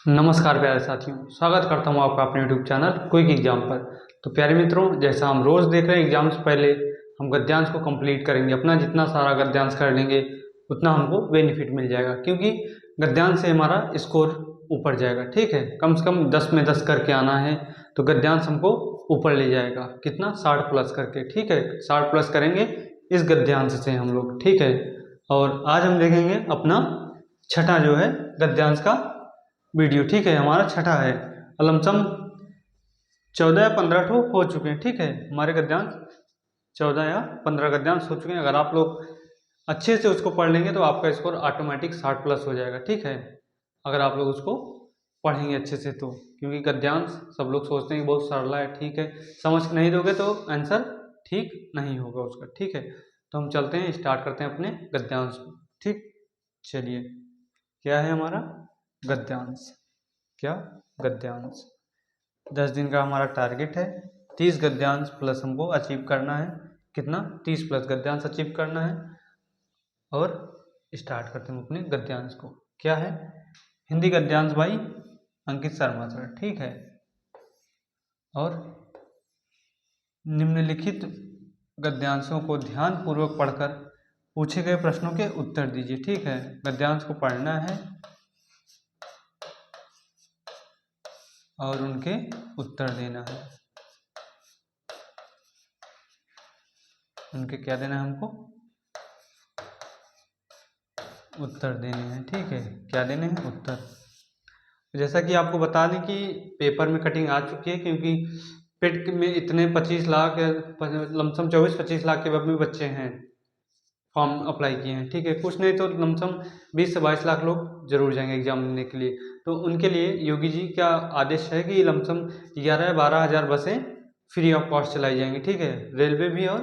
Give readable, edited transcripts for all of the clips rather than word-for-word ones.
नमस्कार प्यारे साथियों, स्वागत करता हूं आपका अपने YouTube चैनल क्विक एग्जाम पर। तो प्यारे मित्रों, जैसा हम रोज़ देख रहे हैं एग्जाम से पहले हम गद्यांश को कंप्लीट करेंगे। अपना जितना सारा गद्यांश कर लेंगे उतना हमको बेनिफिट मिल जाएगा, क्योंकि गद्यांश से हमारा स्कोर ऊपर जाएगा। ठीक है, कम से कम 10 में 10 करके आना है, तो गद्यांश हमको ऊपर ले जाएगा। कितना? 60 प्लस करके। ठीक है, 60 प्लस करेंगे इस गद्यांश से हम लोग। ठीक है, और आज हम देखेंगे अपना छठा जो है गद्यांश का वीडियो। ठीक है, हमारा छठा है। लमसम 14 या 15 ठो हो चुके हैं। ठीक है, हमारे गद्यांश 14 या 15 गद्यांश हो चुके हैं। अगर आप लोग अच्छे से उसको पढ़ लेंगे तो आपका स्कोर ऑटोमेटिक 60 प्लस हो जाएगा। ठीक है, अगर आप लोग उसको पढ़ेंगे अच्छे से तो, क्योंकि गद्यांश सब लोग सोचते हैं कि बहुत सरल है। ठीक है, समझ नहीं दोगे तो आंसर ठीक नहीं होगा उसका। ठीक है, तो हम चलते हैं, स्टार्ट करते हैं अपने गद्यांश को। ठीक, चलिए, क्या है हमारा गद्यांश? क्या? गद्यांश 10 दिन का हमारा टारगेट है। 30 गद्यांश प्लस हमको अचीव करना है। कितना? 30 प्लस गद्यांश अचीव करना है। और स्टार्ट करते हैं अपने गद्यांश को। क्या है? हिंदी गद्यांश भाई अंकित शर्मा सर। ठीक है, और निम्नलिखित गद्यांशों को ध्यान पूर्वक पढ़कर पूछे गए प्रश्नों के उत्तर दीजिए। ठीक है, गद्यांश को पढ़ना है और उनके उत्तर देना है। उनके क्या देना है हमको? उत्तर देने हैं। ठीक है, क्या देने हैं? उत्तर। जैसा कि आपको बता दें कि पेपर में कटिंग आ चुकी है, क्योंकि पेट में इतने 25 लाख लमसम 24-25 लाख के में बच्चे हैं फॉर्म अप्लाई किए हैं। ठीक है, कुछ नहीं तो लमसम 20 से 22 लाख लोग जरूर जाएंगे एग्जाम देने के लिए। तो उनके लिए योगी जी का आदेश है कि लमसम 11-12 हज़ार बसें फ्री ऑफ कॉस्ट चलाई जाएंगी। ठीक है, रेलवे भी और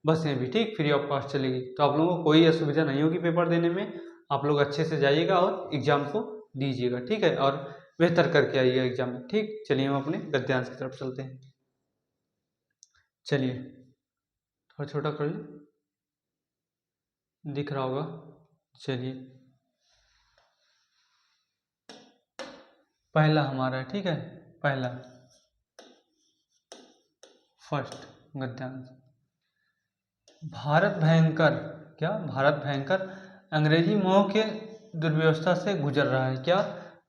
बसें भी, ठीक, फ्री ऑफ कॉस्ट चलेगी। तो आप लोगों को कोई असुविधा नहीं होगी पेपर देने में। आप लोग अच्छे से जाइएगा और एग्जाम को दीजिएगा। ठीक है, और बेहतर करके आइएगा एग्जाम में। ठीक, चलिए हम अपने गद्यांश की तरफ चलते हैं। चलिए, थोड़ा छोटा कर ले, दिख रहा होगा। चलिए, पहला हमारा है। ठीक है, पहला फर्स्ट गद्यांश। भारत भयंकर, क्या? भारत भयंकर अंग्रेजी मोह के दुर्व्यवस्था से गुजर रहा है। क्या?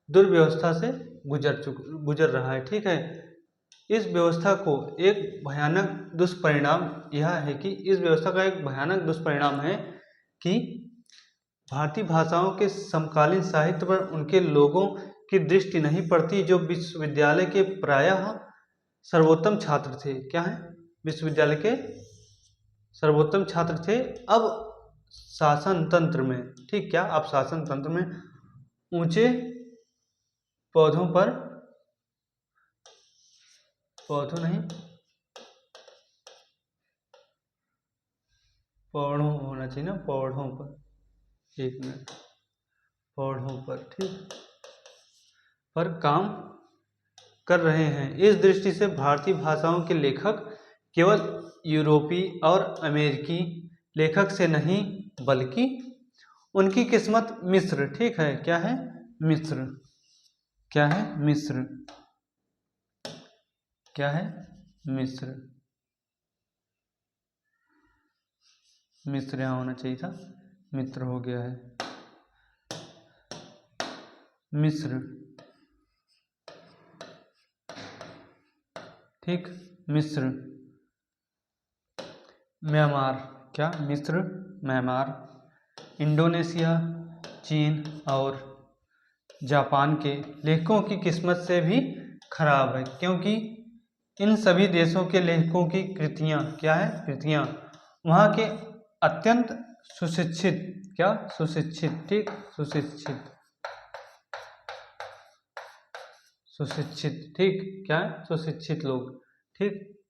दुर्व्यवस्था से गुजर रहा है। ठीक है, इस व्यवस्था को एक भयानक दुष्परिणाम यह है कि इस व्यवस्था का एक भयानक दुष्परिणाम है कि भारतीय भाषाओं के समकालीन साहित्य पर उनके लोगों की दृष्टि नहीं पड़ती, जो विश्वविद्यालय के प्रायः सर्वोत्तम छात्र थे। क्या है? विश्वविद्यालय के सर्वोत्तम छात्र थे। अब शासन तंत्र में, ठीक, क्या? अब शासन तंत्र में ऊंचे पौधों पर, पौधों नहीं, पौधों होना चाहिए ना, पौधों पर, एक मिनट, पौधों पर, ठीक, पर काम कर रहे हैं। इस दृष्टि से भारतीय भाषाओं के लेखक केवल यूरोपीय और अमेरिकी लेखक से नहीं, बल्कि उनकी किस्मत मिस्र, ठीक है, क्या है? मिस्र, क्या है? मिस्र, क्या है? मिस्र, मिस्र यहाँ होना चाहिए था, मित्र हो गया है। मिस्र, ठीक, मिस्र, म्यांमार, क्या? मिस्र, म्यांमार, इंडोनेशिया, चीन और जापान के लेखकों की किस्मत से भी खराब है, क्योंकि इन सभी देशों के लेखकों की कृतियां, क्या है? कृतियां वहाँ के अत्यंत सुशिक्षित, क्या? सुशिक्षित, ठीक, सुशिक्षित, सुशिक्षित, ठीक, क्या है? सुशिक्षित लोग, ठीक,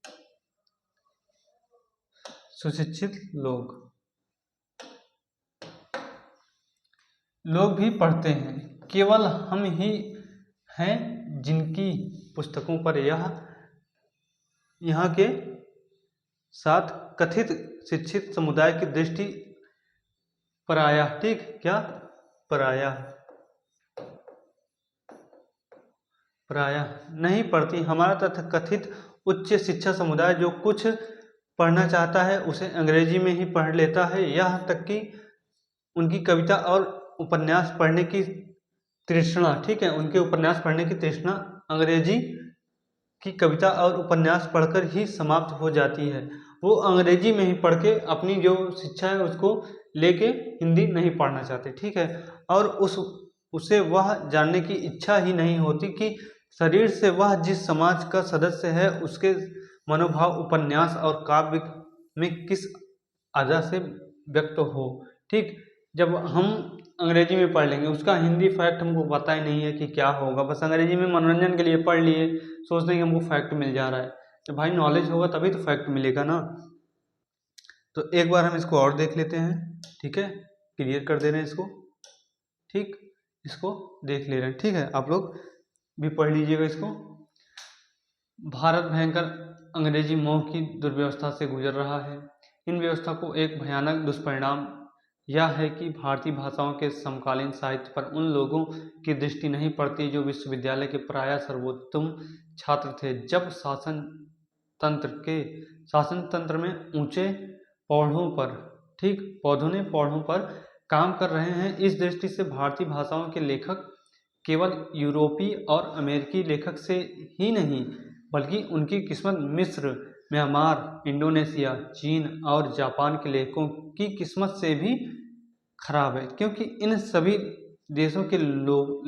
सुशिक्षित लोग भी पढ़ते हैं। केवल हम ही हैं जिनकी पुस्तकों पर यहाँ के साथ कथित शिक्षित समुदाय की दृष्टि पराया, ठीक, क्या? पराया, प्रायः नहीं पढ़ती हमारा तथाकथित उच्च शिक्षा समुदाय जो कुछ पढ़ना चाहता है उसे अंग्रेजी में ही पढ़ लेता है। यहाँ तक कि उनकी कविता और उपन्यास पढ़ने की तृष्णा, ठीक है, उनके उपन्यास पढ़ने की तृष्णा अंग्रेजी की कविता और उपन्यास पढ़कर ही समाप्त हो जाती है। वो अंग्रेजी में ही पढ़ के अपनी जो शिक्षा है उसको लेके हिंदी नहीं पढ़ना चाहते, ठीक है। और उसे वह जानने की इच्छा ही नहीं होती कि शरीर से वह जिस समाज का सदस्य है उसके मनोभाव उपन्यास और काव्य में किस अदा से व्यक्त हो, ठीक। जब हम अंग्रेजी में पढ़ लेंगे उसका हिंदी फैक्ट हमको पता ही नहीं है कि क्या होगा, बस अंग्रेजी में मनोरंजन के लिए पढ़ लिए, सोचते हैं कि हमको फैक्ट मिल जा रहा है। तो भाई नॉलेज होगा तभी तो फैक्ट मिलेगा ना। तो एक बार हम इसको और देख लेते हैं, ठीक है, क्लियर कर दे रहे हैं इसको, ठीक, इसको देख ले रहे हैं, ठीक है। आप लोग भी पढ़ लीजिएगा इसको। भारत भयंकर अंग्रेजी मोह की दुर्व्यवस्था से गुजर रहा है। इन व्यवस्था को एक भयानक दुष्परिणाम यह है कि भारतीय भाषाओं के समकालीन साहित्य पर उन लोगों की दृष्टि नहीं पड़ती जो विश्वविद्यालय के प्रायः सर्वोत्तम छात्र थे जब शासन तंत्र में ऊंचे पौधों पर, ठीक, पौधों पर काम कर रहे हैं। इस दृष्टि से भारतीय भाषाओं के लेखक केवल यूरोपीय और अमेरिकी लेखक से ही नहीं बल्कि उनकी किस्मत मिस्र, म्यांमार, इंडोनेशिया, चीन और जापान के लेखकों की किस्मत से भी खराब है, क्योंकि इन सभी देशों के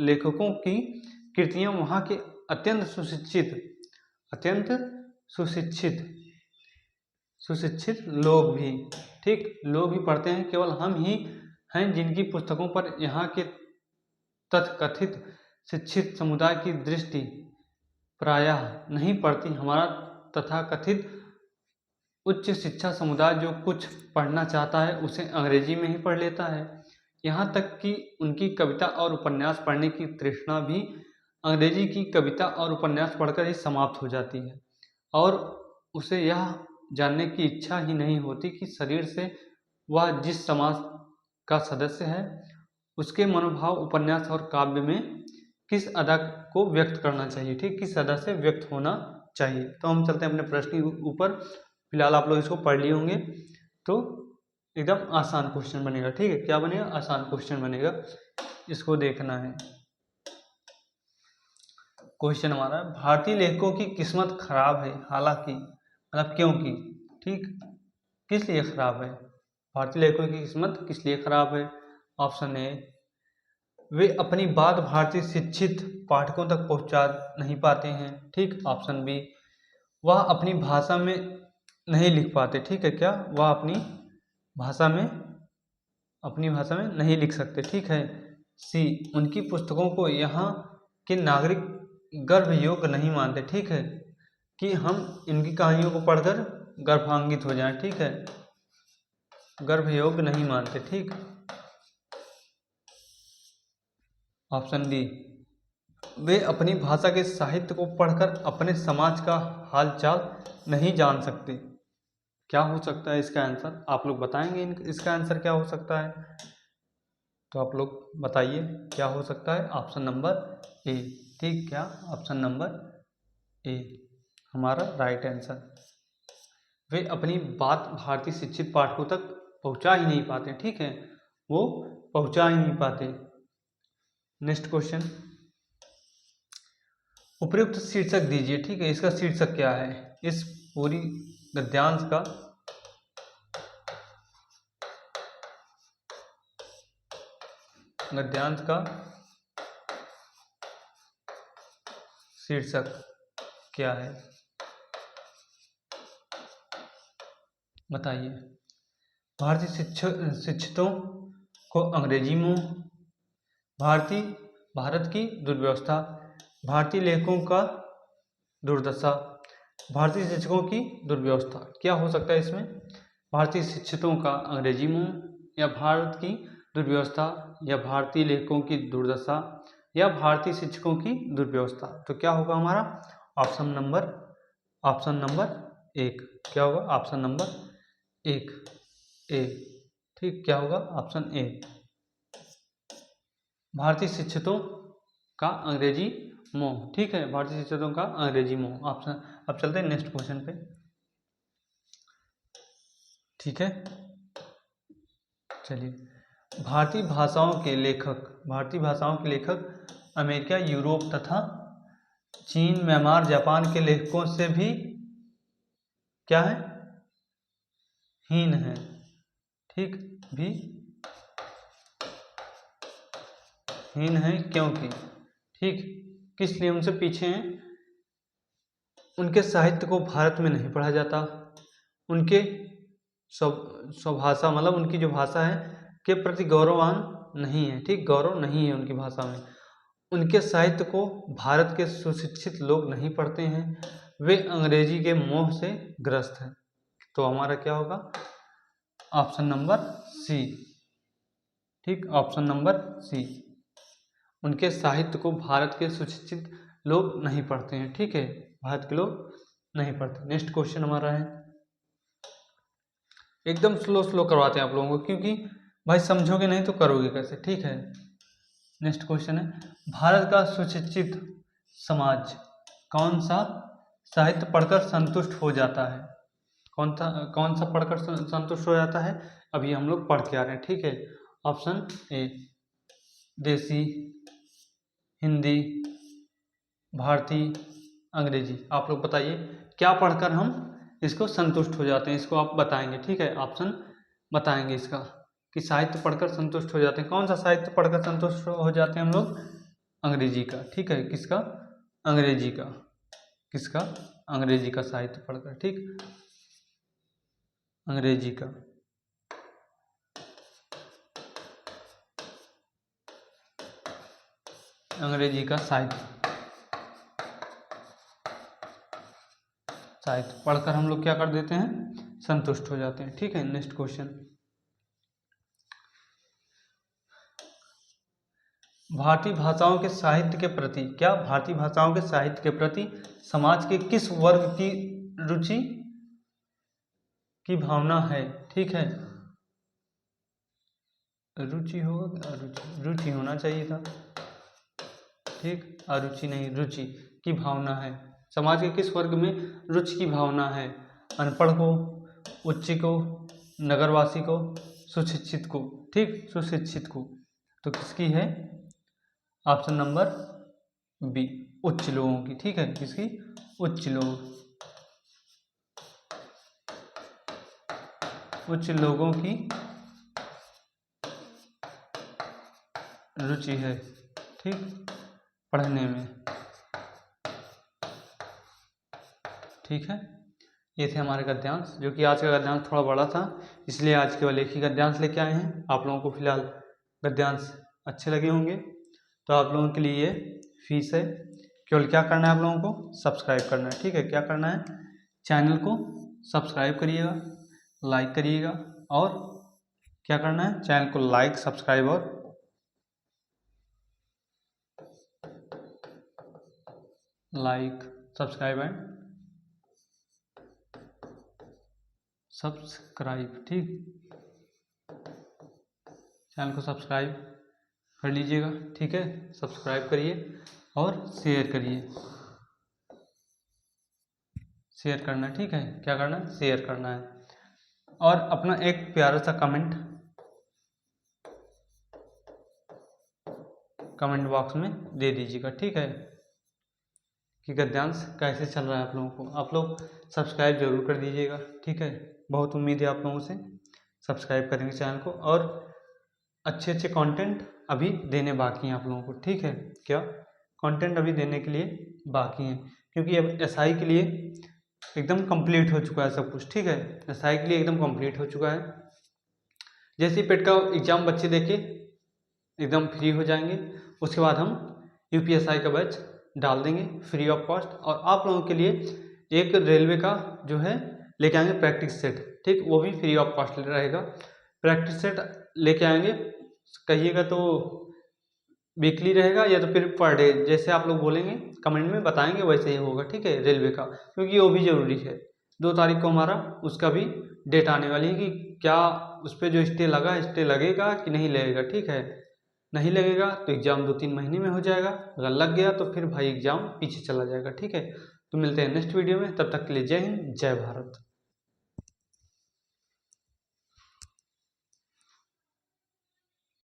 लेखकों की कृतियां वहाँ के अत्यंत सुशिक्षित लोग भी, ठीक, लोग भी पढ़ते हैं। केवल हम ही हैं जिनकी पुस्तकों पर यहाँ के तथाकथित शिक्षित समुदाय की दृष्टि प्रायः नहीं पड़ती। हमारा तथाकथित उच्च शिक्षा समुदाय जो कुछ पढ़ना चाहता है उसे अंग्रेजी में ही पढ़ लेता है। यहाँ तक कि उनकी कविता और उपन्यास पढ़ने की तृष्णा भी अंग्रेजी की कविता और उपन्यास पढ़कर ही समाप्त हो जाती है और उसे यह जानने की इच्छा ही नहीं होती कि शरीर से वह जिस समाज का सदस्य है उसके मनोभाव उपन्यास और काव्य में किस अदा को व्यक्त करना चाहिए, ठीक, किस अदा से व्यक्त होना चाहिए। तो हम चलते हैं अपने प्रश्न के ऊपर। फिलहाल आप लोग इसको पढ़ लिए होंगे तो एकदम आसान क्वेश्चन बनेगा, ठीक है। क्या बनेगा? आसान क्वेश्चन बनेगा, इसको देखना है। क्वेश्चन हमारा, भारतीय लेखकों की किस्मत खराब है, हालांकि, मतलब क्यों की, ठीक, किस लिए खराब है? भारतीय लेखकों की किस्मत किस लिए खराब है? ऑप्शन ए, वे अपनी बात भारतीय शिक्षित पाठकों तक पहुंचा नहीं पाते हैं, ठीक। ऑप्शन बी, वह अपनी भाषा में नहीं लिख पाते, ठीक है, क्या वह अपनी भाषा में नहीं लिख सकते, ठीक है। सी, उनकी पुस्तकों को यहाँ के नागरिक गर्भ योग्य नहीं मानते, ठीक है, कि हम इनकी कहानियों को पढ़कर गर्भान्वित हो जाएं, ठीक है, गर्भ योग्य नहीं मानते, ठीक। ऑप्शन डी, वे अपनी भाषा के साहित्य को पढ़कर अपने समाज का हालचाल नहीं जान सकते। क्या हो सकता है इसका आंसर? आप लोग बताएंगे इसका आंसर क्या हो सकता है? तो आप लोग बताइए क्या हो सकता है। ऑप्शन नंबर ए, ठीक, क्या ऑप्शन नंबर ए हमारा राइट आंसर। वे अपनी बात भारतीय शिक्षित पाठकों तक पहुंचा ही नहीं पाते, ठीक है, वो पहुंचा ही नहीं पाते। नेक्स्ट क्वेश्चन, उपयुक्त शीर्षक दीजिए, ठीक है, इसका शीर्षक क्या है? इस पूरी गद्यांश का शीर्षक क्या है, बताइए। भारतीय शिक्षितों को अंग्रेजी मुंह, भारत की दुर्व्यवस्था, भारतीय लेखकों का दुर्दशा, भारतीय शिक्षकों की दुर्व्यवस्था। क्या हो सकता है इसमें? भारतीय शिक्षितों का अंग्रेजी मुंह, या भारत की दुर्व्यवस्था, या भारतीय लेखकों की दुर्दशा, या भारतीय शिक्षकों की दुर्व्यवस्था। तो क्या होगा हमारा? ऑप्शन नंबर एक। क्या होगा? ऑप्शन नंबर एक, ए, ठीक, क्या होगा? ऑप्शन ए, भारतीय शिक्षितों का अंग्रेजी मोह, ठीक है, भारतीय शिक्षकों का अंग्रेजी मोह ऑप्शन। अब चलते हैं नेक्स्ट क्वेश्चन पे, ठीक है। चलिए, भारतीय भाषाओं के लेखक अमेरिका, यूरोप तथा चीन, म्यांमार, जापान के लेखकों से भी क्या है, हीन है, ठीक, भी हीन है, क्योंकि, ठीक, किस लिए उनसे पीछे हैं, उनके साहित्य को भारत में नहीं पढ़ा जाता, उनके स्वभाषा मतलब उनकी जो भाषा है के प्रति गौरवान नहीं है, ठीक, गौरव नहीं है उनकी भाषा में, उनके साहित्य को भारत के सुशिक्षित लोग नहीं पढ़ते हैं, वे अंग्रेजी के मोह से ग्रस्त हैं। तो हमारा क्या होगा, ऑप्शन नंबर सी, ठीक, ऑप्शन नंबर सी, उनके साहित्य को भारत के सुशिक्षित लोग नहीं पढ़ते हैं, ठीक है, भारत के लोग नहीं पढ़ते। नेक्स्ट क्वेश्चन हमारा है, एकदम स्लो करवाते हैं आप लोगों को, क्योंकि भाई समझोगे नहीं तो करोगे कैसे, ठीक है। नेक्स्ट क्वेश्चन है, भारत का सुशिक्षित समाज कौन सा साहित्य पढ़कर संतुष्ट हो जाता है, कौन सा पढ़कर संतुष्ट हो जाता है, अभी हम लोग पढ़ के आ रहे हैं, ठीक है। ऑप्शन ए, देसी, हिंदी, भारतीय, अंग्रेजी। आप लोग बताइए क्या पढ़कर हम इसको संतुष्ट हो जाते हैं, इसको आप बताएंगे, ठीक है, ऑप्शन बताएंगे इसका कि साहित्य पढ़कर संतुष्ट हो जाते हैं, कौन सा साहित्य पढ़कर संतुष्ट हो जाते हैं हम लोग, अंग्रेजी का, ठीक है, किसका, अंग्रेजी का, किसका, अंग्रेजी का साहित्य पढ़कर, ठीक, अंग्रेजी का, अंग्रेजी का साहित्य पढ़कर हम लोग क्या कर देते हैं, संतुष्ट हो जाते हैं, ठीक है। नेक्स्ट क्वेश्चन, भारतीय भाषाओं के साहित्य के प्रति क्या, भारतीय भाषाओं के साहित्य के प्रति समाज के किस वर्ग की रुचि की भावना है, ठीक है, रुचि होगा, रुचि होना चाहिए था, ठीक, अरुचि नहीं, रुचि की भावना है, समाज के किस वर्ग में रुचि की भावना है, अनपढ़ को, उच्च को, नगरवासी को, सुशिक्षित को, ठीक, सुशिक्षित को, तो किसकी है, ऑप्शन नंबर बी, उच्च लोगों की, ठीक है, किसकी, उच्च लोगों की रुचि है, ठीक, पढ़ने में, ठीक है। ये थे हमारे गद्यांश, जो कि आज का गद्यांश थोड़ा बड़ा था, इसलिए आज केवल एक ही गद्यांश लेके आए हैं। आप लोगों को फिलहाल गद्यांश अच्छे लगे होंगे, तो आप लोगों के लिए फीस है, केवल क्या करना है, आप लोगों को सब्सक्राइब करना है, ठीक है, क्या करना है, चैनल को सब्सक्राइब करिएगा, लाइक करिएगा, और क्या करना है, चैनल को लाइक, सब्सक्राइब और सब्सक्राइब, ठीक, चैनल को सब्सक्राइब कर लीजिएगा, ठीक है, सब्सक्राइब करिए और शेयर करिए, शेयर करना है, ठीक है, क्या करना है, शेयर करना है, और अपना एक प्यारा सा कमेंट बॉक्स में दे दीजिएगा, ठीक है, कि गद्यांश कैसे चल रहा है आप लोगों को, आप लोग सब्सक्राइब जरूर कर दीजिएगा, ठीक है, बहुत उम्मीद है आप लोगों से, सब्सक्राइब करेंगे चैनल को, और अच्छे अच्छे कंटेंट अभी देने बाकी हैं आप लोगों को, ठीक है, क्या कंटेंट अभी देने के लिए बाकी हैं, क्योंकि अब एसआई के लिए एकदम कंप्लीट हो चुका है सब कुछ, ठीक है, एसआई के लिए एकदम कंप्लीट हो चुका है, जैसे ही पेट का एग्जाम बच्चे देके एकदम फ्री हो जाएंगे, उसके बाद हम यूपीएसआई का बैच डाल देंगे फ्री ऑफ कॉस्ट, और आप लोगों के लिए एक रेलवे का जो है लेके आएंगे प्रैक्टिस सेट, ठीक, वो भी फ्री ऑफ कॉस्ट रहेगा, प्रैक्टिस सेट लेके आएंगे, कहिएगा तो वीकली रहेगा या तो फिर पर डे, जैसे आप लोग बोलेंगे कमेंट में बताएंगे वैसे ही होगा, ठीक है, रेलवे का, क्योंकि वो भी ज़रूरी है। 2 तारीख को हमारा उसका भी डेट आने वाली है कि क्या उस पर जो स्टे लगेगा कि नहीं लगेगा, ठीक है, नहीं लगेगा तो एग्ज़ाम 2-3 महीने में हो जाएगा, अगर लग गया तो फिर भाई एग्ज़ाम पीछे चला जाएगा। ठीक है, तो मिलते हैं नेक्स्ट वीडियो में, तब तक के लिए जय हिंद, जय भारत।